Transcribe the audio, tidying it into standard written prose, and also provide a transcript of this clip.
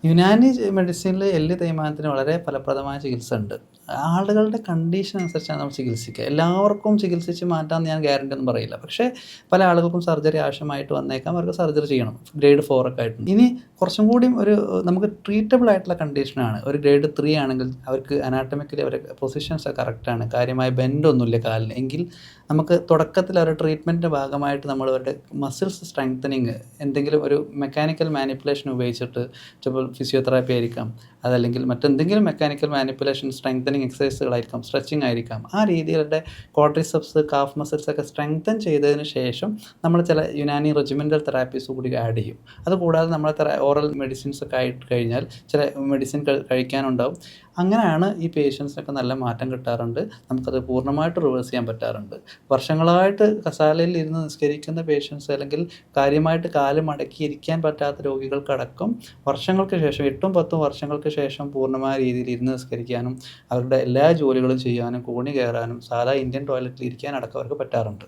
യുനാനി മെഡിസിനിൽ എല്ല് തേയ്മാനത്തിന് വളരെ ഫലപ്രദമായ ചികിത്സ ഉണ്ട്. ആളുകളുടെ കണ്ടീഷൻ അനുസരിച്ചാണ് നമ്മൾ ചികിത്സിക്കുക. എല്ലാവർക്കും ചികിത്സിച്ച് മാറ്റാമെന്ന് ഞാൻ ഗ്യാരണ്ടി ഒന്നും പറയില്ല. പക്ഷേ പല ആളുകൾക്കും സർജറി ആവശ്യമായിട്ട് വന്നേക്കാം. അവർക്ക് സർജറി ചെയ്യണം. ഗ്രേഡ് 4 ഒക്കെ ആയിട്ടുണ്ട്. ഇനി കുറച്ചും കൂടിയും ഒരു നമുക്ക് ട്രീറ്റബിൾ ആയിട്ടുള്ള കണ്ടീഷനാണ്. ഒരു ഗ്രേഡ് 3 ആണെങ്കിൽ അവർക്ക് അനാട്ടമിക്കലി അവരുടെ പൊസിഷൻസ് കറക്റ്റാണ്. കാര്യമായ ബെൻഡൊന്നുമില്ല കാലിന്. എങ്കിൽ നമുക്ക് തുടക്കത്തിൽ അവരുടെ ട്രീറ്റ്മെൻറ്റിൻ്റെ ഭാഗമായിട്ട് നമ്മൾ അവരുടെ മസിൽസ് സ്ട്രെങ്തനിങ് എന്തെങ്കിലും ഒരു മെക്കാനിക്കൽ മാനിപ്പുലേഷൻ ഉപയോഗിച്ചിട്ട് ചിലപ്പോൾ ഫിസിയോതെറാപ്പി ആയിരിക്കാം, അതല്ലെങ്കിൽ മറ്റെന്തെങ്കിലും മെക്കാനിക്കൽ മാനിപ്പുലേഷൻ സ്ട്രെങ്തനിങ് എക്സസൈസുകളായിരിക്കാം, സ്ട്രെച്ചിങ് ആയിരിക്കാം. ആ രീതിയിലുള്ള ക്വാഡ്രിസെപ്സ്, കാഫ് മസിൽസ് ഒക്കെ സ്ട്രെങ്തൻ ചെയ്തതിന് ശേഷം നമ്മൾ ചില യുനാനി റെജിമെൻ്റൽ തെറാപ്പീസ് കൂടി ആഡ് ചെയ്യും. അതുകൂടാതെ നമ്മൾ ഓറൽ മെഡിസിൻസ് ഒക്കെ ആയിട്ട് കഴിഞ്ഞാൽ ചില മെഡിസിൻ കഴിക്കാനുണ്ടാവും. അങ്ങനെയാണ് ഈ പേഷ്യൻസിനൊക്കെ നല്ല മാറ്റം കിട്ടാറുണ്ട്. നമുക്കത് പൂർണ്ണമായിട്ട് റിവേഴ്സ് ചെയ്യാൻ പറ്റാറുണ്ട്. വർഷങ്ങളായിട്ട് കസാലയിൽ ഇരുന്ന് നിസ്കരിക്കുന്ന പേഷ്യൻസ് അല്ലെങ്കിൽ കാര്യമായിട്ട് കാല് മടക്കിയിരിക്കാൻ പറ്റാത്ത രോഗികൾക്കടക്കം വർഷങ്ങൾക്ക് ശേഷം 8ഉം 10ഉം വർഷങ്ങൾക്ക് ശേഷം പൂർണ്ണമായ രീതിയിൽ ഇരുന്ന് നിസ്കരിക്കാനും അവരുടെ എല്ലാ ജോലികളും ചെയ്യാനും കൂണി കയറാനും സാധാ ഇന്ത്യൻ ടോയ്ലറ്റിൽ ഇരിക്കാനടക്കം അവർക്ക് പറ്റാറുണ്ട്.